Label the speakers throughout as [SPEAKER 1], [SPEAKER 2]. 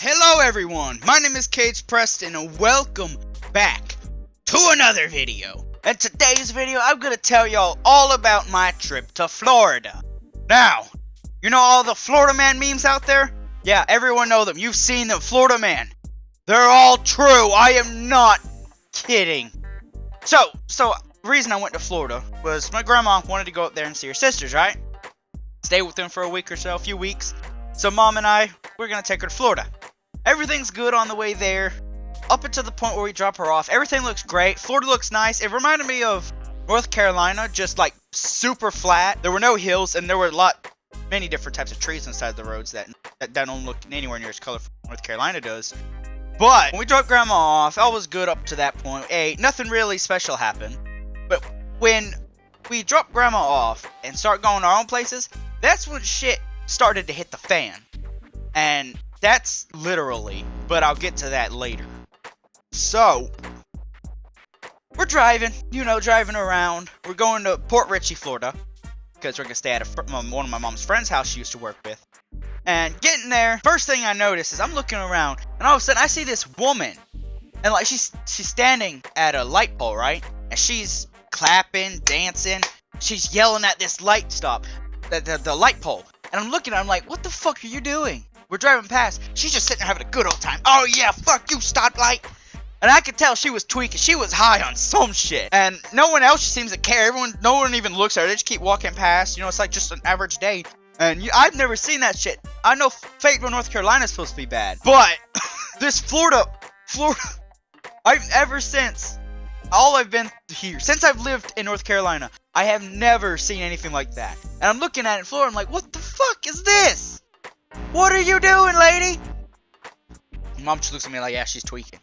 [SPEAKER 1] Hello everyone, my name is Kage Preston and welcome back to another video. In today's video, I'm going to tell y'all all about my trip to Florida. Now, you know all the Florida Man memes out there? Yeah, everyone know them. You've seen them, Florida Man. They're all true. I am not kidding. So the reason I went to Florida was my grandma wanted to go up there and see her sisters, right? Stay with them for a week or so, a few weeks. So mom and I, we're going to take her to Florida. Everything's good on the way there. Up until the point where we drop her off, everything looks great. Florida looks nice. It reminded me of North Carolina, just like super flat. There were no hills, and there were many different types of trees inside the roads that don't look anywhere near as colorful as North Carolina does. But when we dropped grandma off, all was good up to that point. Nothing really special happened. But when we dropped grandma off and start going our own places, that's when shit started to hit the fan. And that's literally, but I'll get to that later. So, we're driving around. We're going to Port Richey, Florida, because we're going to stay at one of my mom's friend's house she used to work with. And getting there, first thing I notice is I'm looking around, and all of a sudden I see this woman. And like she's standing at a light pole, right? And she's clapping, dancing. She's yelling at this light stop, the light pole. And I'm looking at her, I'm like, what the fuck are you doing? We're driving past. She's just sitting there having a good old time. Oh yeah, fuck you, stoplight. And I could tell she was tweaking. She was high on some shit. And no one else seems to care. No one even looks at her. They just keep walking past. You know, it's like just an average day. And I've never seen that shit. I know Fayetteville, North Carolina is supposed to be bad. But this Florida, I've been here, since I've lived in North Carolina, I have never seen anything like that. And I'm looking at it in Florida, I'm like, what the fuck is this? What are you doing, lady? Mom just looks at me like, yeah, she's tweaking.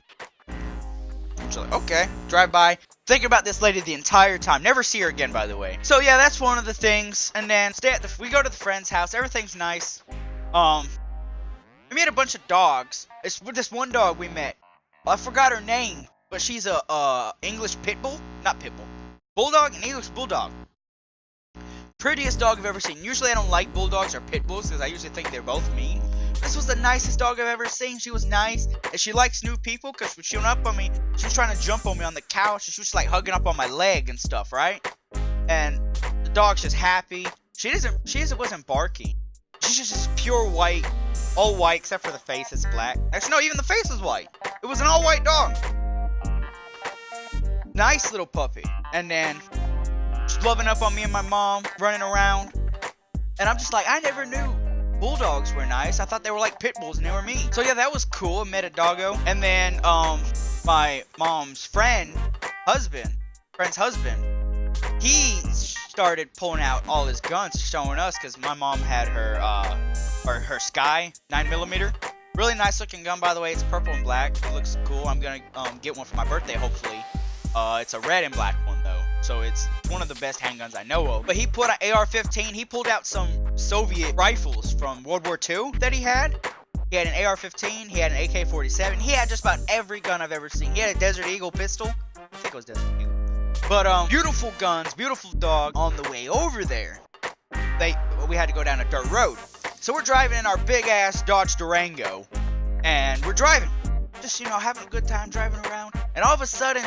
[SPEAKER 1] She's like, okay. Drive by. Thinking about this lady the entire time. Never see her again, by the way. So yeah, that's one of the things. And then we go to the friend's house. Everything's nice. We met a bunch of dogs. It's this one dog we met. I forgot her name, but she's a English pit bull. Not pit bull. Bulldog, an English bulldog. Prettiest dog I've ever seen. Usually I don't like bulldogs or pit bulls because I usually think they're both mean. This was the nicest dog I've ever seen. She was nice, and she likes new people because when she went up on me, she was trying to jump on me on the couch, and she was like hugging up on my leg and stuff, right? And the dog's just happy. She wasn't barky. She's just pure white, all white except for the face is black. Actually, no, even the face was white. It was an all white dog. Nice little puppy. And then she's loving up on me and my mom, running around. And I'm just like, I never knew bulldogs were nice. I thought they were like pit bulls and they were mean. So yeah, that was cool. I met a doggo. And then my mom's friend's husband, he started pulling out all his guns, showing us, because my mom had her Sky 9mm. Really nice looking gun, by the way. It's purple and black. It looks cool. I'm gonna get one for my birthday, hopefully. It's a red and black one though, so it's one of the best handguns I know of. But he put an AR-15. He pulled out some Soviet rifles from World War II that he had. He had an AR-15. He had an AK-47. He had just about every gun I've ever seen. He had a Desert Eagle pistol. I think it was Desert Eagle. But beautiful guns, beautiful dog. On the way over there, we had to go down a dirt road. So we're driving in our big ass Dodge Durango, and we're driving, just having a good time driving around. And all of a sudden,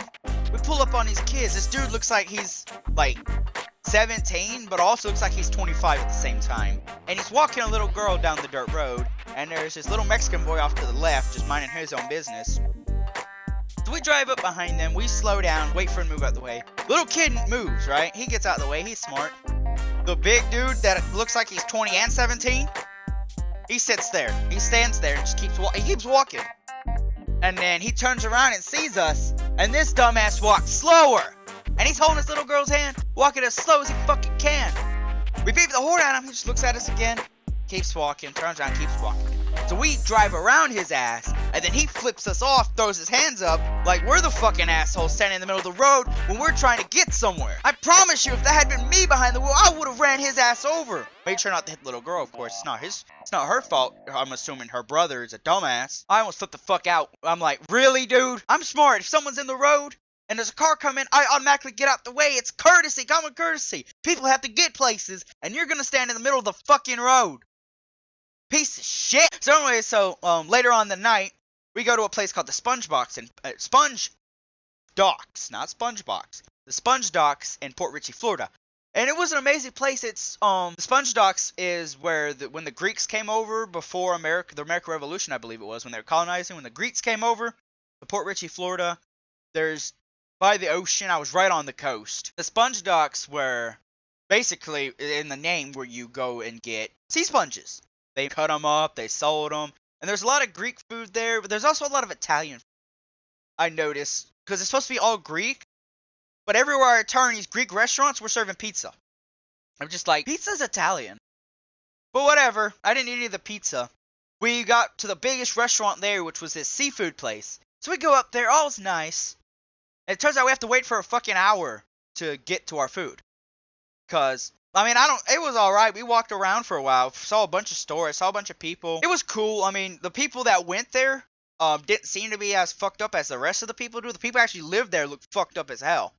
[SPEAKER 1] we pull up on these kids. This dude looks like he's like 17, but also looks like he's 25 at the same time. And he's walking a little girl down the dirt road, and there's this little Mexican boy off to the left, just minding his own business. So we drive up behind them, we slow down, wait for him to move out the way. Little kid moves, right? He gets out of the way, he's smart. The big dude that looks like he's 20 and 17, he sits there. He stands there and just keeps walking. And then he turns around and sees us, and this dumbass walks slower. And he's holding this little girl's hand, walking as slow as he fucking can. We beep the horn at him, he just looks at us again, keeps walking, turns around, keeps walking. So we drive around his ass, and then he flips us off, throws his hands up, like we're the fucking assholes standing in the middle of the road when we're trying to get somewhere. I promise you, if that had been me behind the wheel, I would have ran his ass over. Made sure not to hit the little girl, of course. It's not her fault. I'm assuming her brother is a dumbass. I almost flipped the fuck out. I'm like, really, dude? I'm smart. If someone's in the road and there's a car coming, I automatically get out the way. It's courtesy, common courtesy. People have to get places, and you're gonna stand in the middle of the fucking road. Piece of shit. So anyway, later on the night, we go to a place called the Sponge Box and Sponge Docks, not Sponge Box. The Sponge Docks in Port Richey, Florida. And it was an amazing place. It's the Sponge Docks is where when the Greeks came over before the American Revolution, I believe it was, when they were colonizing. When the Greeks came over to Port Richey, Florida, there's by the ocean. I was right on the coast. The Sponge Docks were basically in the name where you go and get sea sponges. They cut them up, they sold them, and there's a lot of Greek food there, but there's also a lot of Italian food, I noticed, because it's supposed to be all Greek. But everywhere I turn, these Greek restaurants were serving pizza. I'm just like, pizza's Italian. But whatever, I didn't eat any of the pizza. We got to the biggest restaurant there, which was this seafood place. So we go up there, all's nice. And it turns out we have to wait for a fucking hour to get to our food. Because, I mean, it was alright. We walked around for a while, saw a bunch of stores, saw a bunch of people. It was cool. I mean, the people that went there didn't seem to be as fucked up as the rest of the people do. The people actually lived there looked fucked up as hell.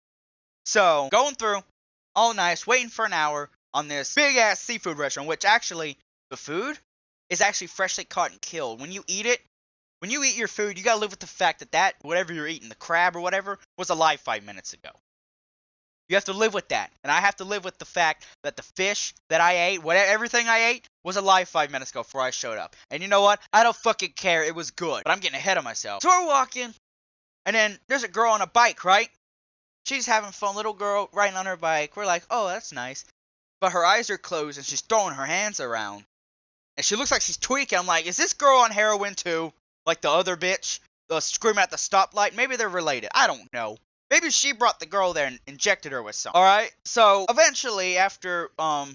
[SPEAKER 1] So, going through, all nice, waiting for an hour on this big-ass seafood restaurant, which actually, the food is actually freshly caught and killed. When you eat your food, you gotta live with the fact that whatever you're eating, the crab or whatever, was alive 5 minutes ago. You have to live with that. And I have to live with the fact that the fish that I ate, everything I ate, was alive 5 minutes ago before I showed up. And you know what? I don't fucking care. It was good. But I'm getting ahead of myself. So we're walking, and then there's a girl on a bike, right? She's having fun, little girl riding on her bike. We're like, oh, that's nice. But her eyes are closed and she's throwing her hands around. And she looks like she's tweaking. I'm like, is this girl on heroin too? Like the other bitch? Screaming at the stoplight? Maybe they're related. I don't know. Maybe she brought the girl there and injected her with something. Alright? So, eventually, after my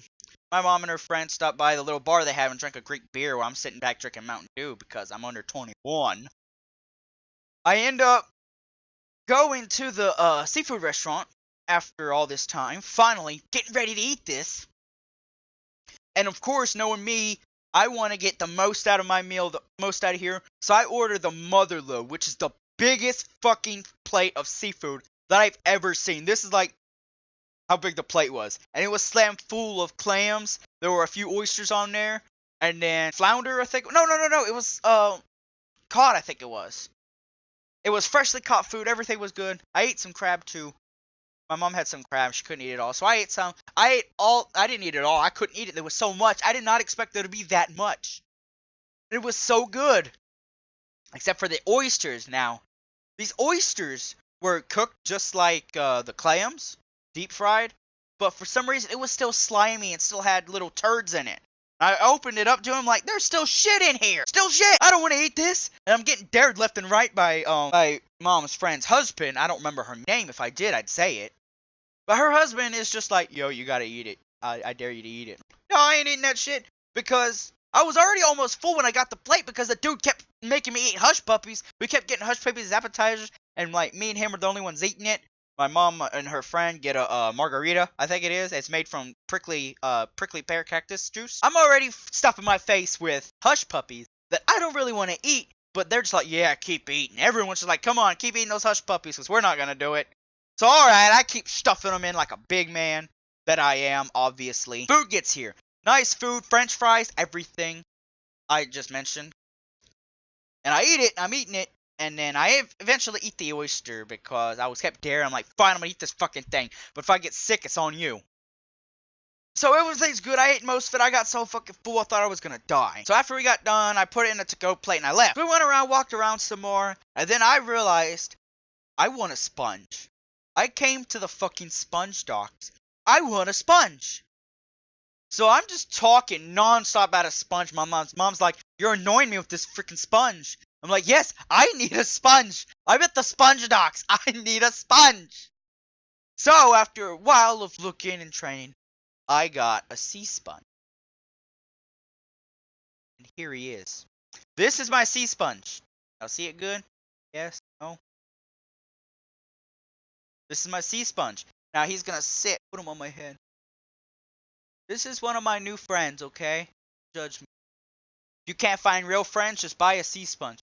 [SPEAKER 1] mom and her friend stopped by the little bar they have and drank a Greek beer while I'm sitting back drinking Mountain Dew because I'm under 21, I end up going to the seafood restaurant after all this time, finally getting ready to eat this. And of course, knowing me, I want to get the most out of my meal, the most out of here. So I ordered the mother load, which is the biggest fucking plate of seafood that I've ever seen. This is like how big the plate was. And it was slammed full of clams. There were a few oysters on there. And then flounder, I think. No. It was cod, I think it was. It was freshly caught food. Everything was good. I ate some crab too. My mom had some crab. She couldn't eat it all. So I ate some. I didn't eat it all. I couldn't eat it. There was so much. I did not expect there to be that much. It was so good. Except for the oysters. Now, these oysters were cooked just like the clams. Deep fried. But for some reason, it was still slimy and still had little turds in it. I opened it up to him like, there's still shit in here. Still shit. I don't want to eat this. And I'm getting dared left and right by my mom's friend's husband. I don't remember her name. If I did, I'd say it. But her husband is just like, yo, you gotta eat it. I dare you to eat it. No, I ain't eating that shit. Because I was already almost full when I got the plate because the dude kept making me eat hush puppies. We kept getting hush puppies as appetizers. And like, me and him were the only ones eating it. My mom and her friend get a margarita, I think it is. It's made from prickly pear cactus juice. I'm already stuffing my face with hush puppies that I don't really want to eat, but they're just like, yeah, keep eating. Everyone's just like, come on, keep eating those hush puppies because we're not going to do it. So, alright, I keep stuffing them in like a big man that I am, obviously. Food gets here. Nice food, french fries, everything I just mentioned. And I eat it, I'm eating it. And then I eventually eat the oyster because I was kept daring. I'm like, fine, I'm going to eat this fucking thing. But if I get sick, it's on you. So everything's good. I ate most of it. I got so fucking full, I thought I was going to die. So after we got done, I put it in a to-go plate and I left. We went around, walked around some more. And then I realized I want a sponge. I came to the fucking Sponge Docks. I want a sponge. So I'm just talking nonstop about a sponge. My mom's like, you're annoying me with this freaking sponge. I'm like, yes, I need a sponge. I'm at the Sponge Docks. I need a sponge. So, after a while of looking and training, I got a sea sponge. And here he is. This is my sea sponge. Now, see it good? Yes? No? This is my sea sponge. Now, he's gonna sit. Put him on my head. This is one of my new friends, okay? Judge me. If you can't find real friends, just buy a sea sponge.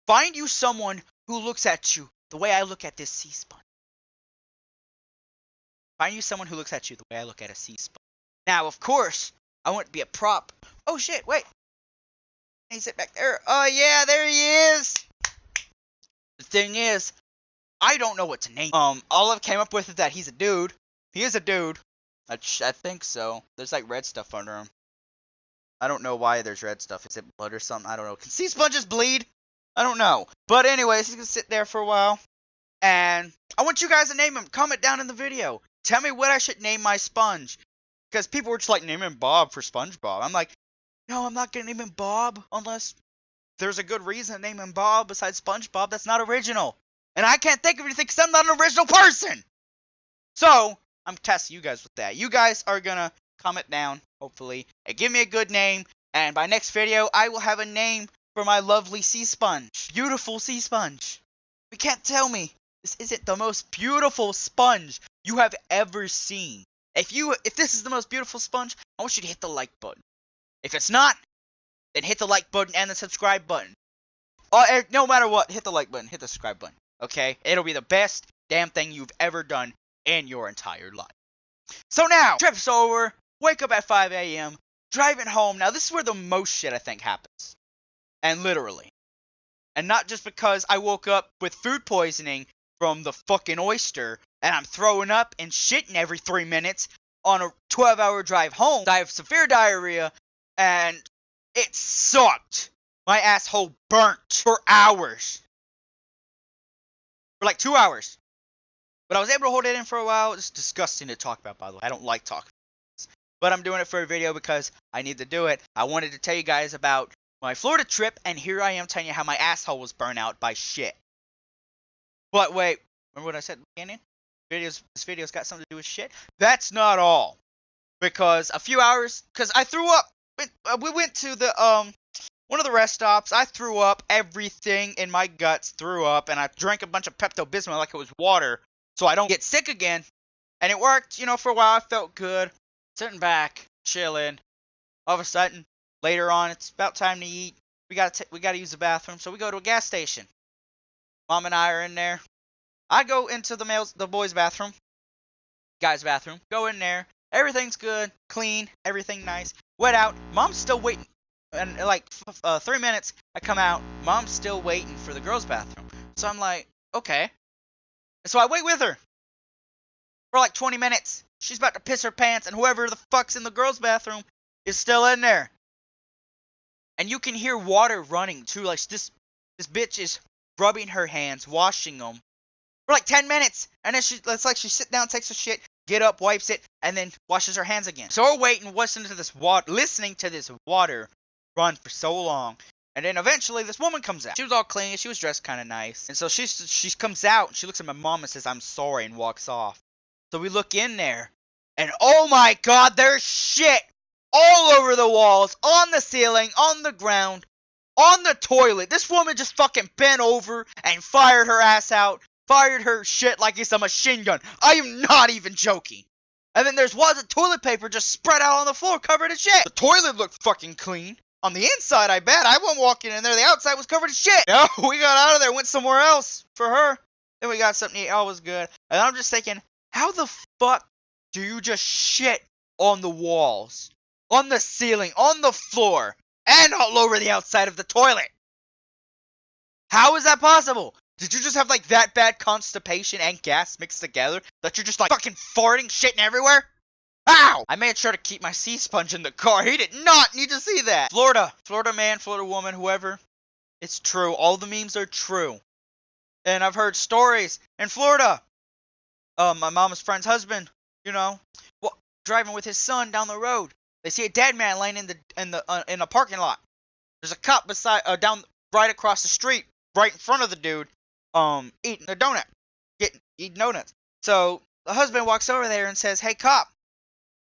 [SPEAKER 1] Find you someone who looks at you the way I look at this sea sponge. Find you someone who looks at you the way I look at a sea sponge. Now, of course, I want to be a prop. Oh shit, wait. Is it back there? Oh, yeah, there he is. The thing is, I don't know what to name. All I've came up with is that he's a dude. He is a dude. I think so. There's like red stuff under him. I don't know why there's red stuff. Is it blood or something? I don't know. Can sea sponges bleed? I don't know. But anyways, he's gonna sit there for a while. And I want you guys to name him. Comment down in the video. Tell me what I should name my sponge. Because people were just like, name him Bob for SpongeBob. I'm like, no, I'm not gonna name him Bob unless there's a good reason to name him Bob besides SpongeBob. That's not original. And I can't think of anything because I'm not an original person. So, I'm testing you guys with that. You guys are gonna comment down, hopefully, and give me a good name. And by next video, I will have a name for my lovely sea sponge. Beautiful sea sponge. You can't tell me this isn't the most beautiful sponge you have ever seen. If this is the most beautiful sponge, I want you to hit the like button. If it's not, then hit the like button and the subscribe button. No matter what, hit the like button, hit the subscribe button. Okay? It'll be the best damn thing you've ever done in your entire life. So now, trip's over, wake up at 5 a.m., driving home. Now, this is where the most shit, I think, happens. And literally. And not just because I woke up with food poisoning from the fucking oyster, and I'm throwing up and shitting every 3 minutes on a 12-hour drive home. I have severe diarrhea, and it sucked. My asshole burnt for hours. For like 2 hours. But I was able to hold it in for a while. It's disgusting to talk about, by the way. I don't like talking about this. But I'm doing it for a video because I need to do it. I wanted to tell you guys about my Florida trip, and here I am telling you how my asshole was burnt out by shit. But wait, remember what I said at the beginning? This video's got something to do with shit? That's not all. Because a few hours, because I threw up. We went to the, one of the rest stops. I threw up. Everything in my guts threw up, and I drank a bunch of Pepto-Bismol like it was water, so I don't get sick again. And it worked, for a while. I felt good. Sitting back, chilling. All of a sudden, later on, it's about time to eat. We gotta use the bathroom, so we go to a gas station. Mom and I are in there. I go into the boys' bathroom, guys' bathroom. Go in there. Everything's good, clean, everything nice. Wet out. Mom's still waiting. And like 3 minutes, I come out. Mom's still waiting for the girls' bathroom. So I'm like, okay. And so I wait with her for like 20 minutes. She's about to piss her pants, and whoever the fuck's in the girls' bathroom is still in there. And you can hear water running too. Like this bitch is rubbing her hands, washing them for like 10 minutes. And then it's like she sit down, takes a shit, get up, wipes it, and then washes her hands again. So we're waiting, listening to this water run for so long. And then eventually this woman comes out. She was all clean. She was dressed kind of nice. And so she comes out. And she looks at my mom and says, "I'm sorry," and walks off. So we look in there. And oh my god, there's shit all over the walls, on the ceiling, on the ground, on the toilet. This woman just fucking bent over and fired her ass out. Fired her shit like it's a machine gun. I am not even joking. And then there was a toilet paper just spread out on the floor covered in shit. The toilet looked fucking clean. On the inside, I bet. I went walking in there. The outside was covered in shit. No, we got out of there. Went somewhere else for her. Then we got something to eat. All was good. And I'm just thinking, how the fuck do you just shit on the walls, on the ceiling, on the floor, and all over the outside of the toilet? How is that possible? Did you just have like that bad constipation and gas mixed together that you're just like fucking farting, shitting everywhere? Ow! I made sure to keep my sea sponge in the car. He did not need to see that. Florida man, Florida woman, whoever. It's true. All the memes are true. And I've heard stories in Florida. My mama's friend's husband, driving with his son down the road. They see a dead man laying in a parking lot. There's a cop beside, down right across the street, right in front of the dude, eating a donut, eating donuts. So the husband walks over there and says, "Hey, cop,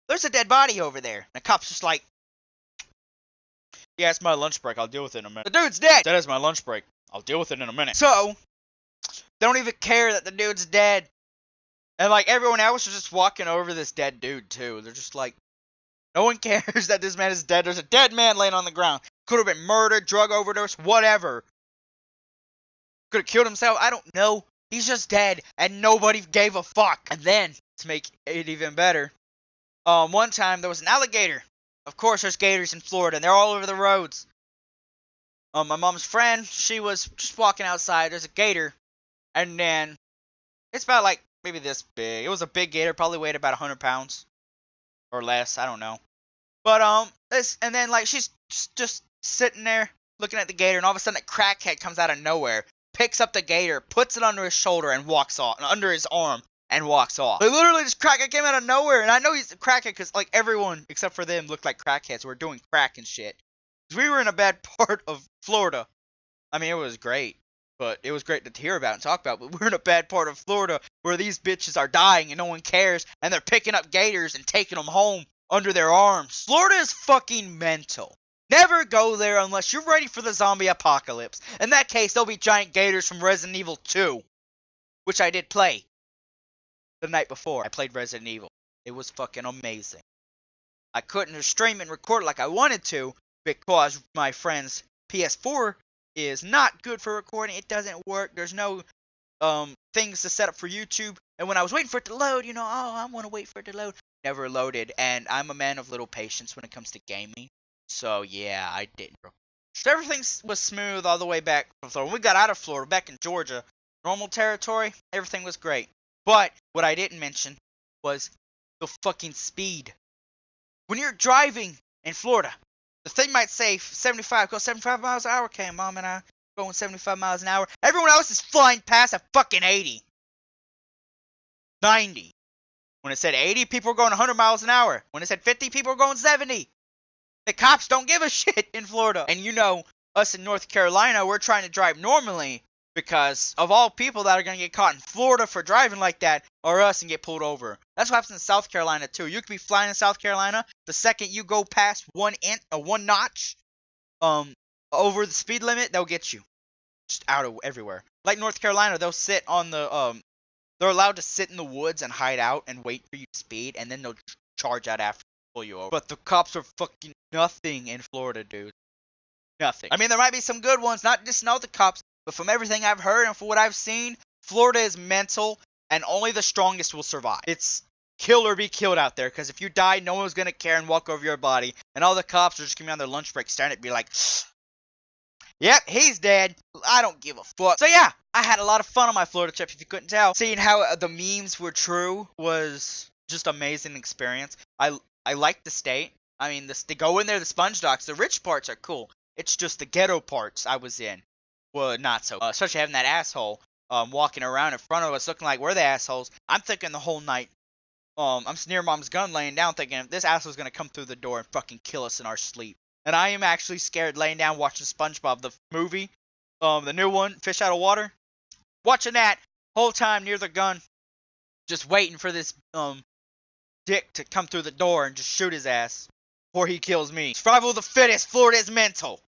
[SPEAKER 1] there's a dead body over there." And the cop's just like, "Yeah, it's my lunch break. I'll deal with it in a minute." The dude's dead. That is my lunch break. I'll deal with it in a minute. So they don't even care that the dude's dead. And like everyone else is just walking over this dead dude too. They're just like, no one cares that this man is dead. There's a dead man laying on the ground. Could have been murdered, drug overdose, whatever. Could have killed himself. I don't know. He's just dead, and nobody gave a fuck. And then, to make it even better, one time there was an alligator. Of course, there's gators in Florida, and they're all over the roads. My mom's friend, she was just walking outside. There's a gator, and then it's about like maybe this big. It was a big gator, probably weighed about 100 pounds or less. I don't know. But this, and then like she's just sitting there looking at the gator, and all of a sudden a crackhead comes out of nowhere, picks up the gator, puts it under his shoulder, and walks off, under his arm, and walks off. Like, literally, this crackhead came out of nowhere, and I know he's a crackhead because like everyone except for them looked like crackheads who were doing crack and shit. 'Cause we were in a bad part of Florida. I mean, it was great. But it was great to hear about and talk about. But we're in a bad part of Florida where these bitches are dying and no one cares. And they're picking up gators and taking them home under their arms. Florida is fucking mental. Never go there unless you're ready for the zombie apocalypse. In that case, there'll be giant gators from Resident Evil 2. Which I did play the night before I played Resident Evil. It was fucking amazing. I couldn't stream and record it like I wanted to because my friend's PS4 is not good for recording. It doesn't work. There's no things to set up for YouTube. And when I was waiting for it to load, you know, oh, I want to wait for it to load. Never loaded. And I'm a man of little patience when it comes to gaming. So yeah, I didn't. So everything was smooth all the way back from Florida. When we got out of Florida, back in Georgia, normal territory, everything was great. But what I didn't mention was the fucking speed. When you're driving in Florida, the thing might say 75, go 75 miles an hour. Okay, Mom and I going 75 miles an hour. Everyone else is flying past at fucking 80. 90. When it said 80, people were going 100 miles an hour. When it said 50, people were going 70. The cops don't give a shit in Florida. And you know, us in North Carolina, we're trying to drive normally because of all people that are going to get caught in Florida for driving like that are us and get pulled over. That's what happens in South Carolina too. You could be flying in South Carolina. The second you go past one notch over the speed limit, they'll get you. Just out of everywhere. Like North Carolina, they'll sit on the they're allowed to sit in the woods and hide out and wait for you to speed, and then they'll charge out after pull you over. But the cops are fucking nothing in Florida, dude. Nothing. I mean, there might be some good ones, not just the cops, but from everything I've heard and from what I've seen, Florida is mental, and only the strongest will survive. It's kill or be killed out there, because if you die, no one's gonna care and walk over your body, and all the cops are just gonna be on their lunch break staring at me like, yep, he's dead. I don't give a fuck. So yeah, I had a lot of fun on my Florida trip, if you couldn't tell. Seeing how the memes were true was just amazing experience. I like the state. I mean, they go in there, the sponge docks, the rich parts are cool. It's just the ghetto parts I was in were not so. Especially having that asshole walking around in front of us looking like we're the assholes. I'm thinking the whole night, I'm near Mom's gun laying down thinking this asshole's going to come through the door and fucking kill us in our sleep. And I am actually scared laying down watching SpongeBob, the movie, the new one, Fish Out of Water. Watching that whole time near the gun, just waiting for this dick to come through the door and just shoot his ass before he kills me. Survival of the fittest, Florida is mental.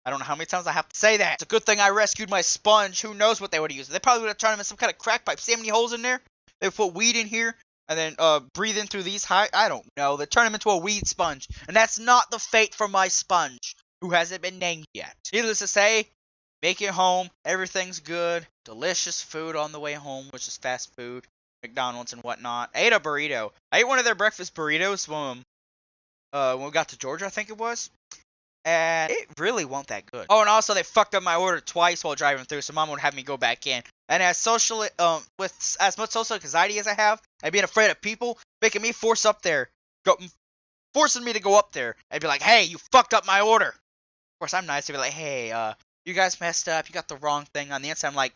[SPEAKER 1] I don't know how many times I have to say that. It's a good thing I rescued my sponge. Who knows what they would have used. They probably would have turned him in some kind of crack pipe. See how many holes in there? They would put weed in here and then breathe in through these I don't know. They turn him into a weed sponge. And that's not the fate for my sponge, who hasn't been named yet. Needless to say, make it home. Everything's good. Delicious food on the way home, which is fast food. McDonald's and whatnot. I ate a burrito. I ate one of their breakfast burritos when we got to Georgia, I think it was. And it really wasn't that good. Oh, and also they fucked up my order twice while driving through, so Mom would have me go back in. And as with as much social anxiety as I have, and being afraid of people, making me forcing me to go up there and be like, hey, you fucked up my order. Of course, I'm nice to be like, hey, you guys messed up. You got the wrong thing. On the inside, I'm like,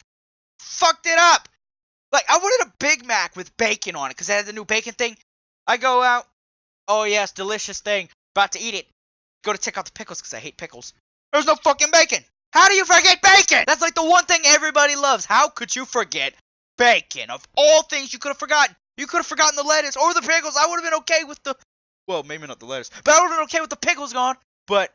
[SPEAKER 1] fucked it up. Like, I wanted a Big Mac with bacon on it because it had the new bacon thing. I go out. Oh, yes, delicious thing. About to eat it. Go to take out the pickles because I hate pickles. There's no fucking bacon. How do you forget bacon? That's like the one thing everybody loves. How could you forget bacon? Of all things you could have forgotten. You could have forgotten the lettuce or the pickles. I would have been okay with the... Well, maybe not the lettuce. But I would have been okay with the pickles gone. But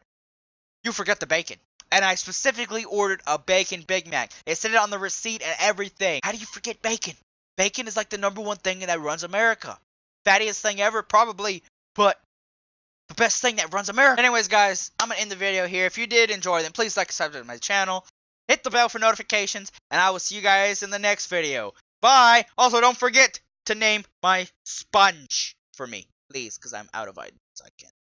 [SPEAKER 1] you forget the bacon. And I specifically ordered a bacon Big Mac. It said it on the receipt and everything. How do you forget bacon? Bacon is like the #1 thing that runs America. Fattiest thing ever, probably. But the best thing that runs America. Anyways, guys, I'm going to end the video here. If you did enjoy, then please like and subscribe to my channel. Hit the bell for notifications. And I will see you guys in the next video. Bye. Also, don't forget to name my sponge for me. Please, because I'm out of ideas. I can't.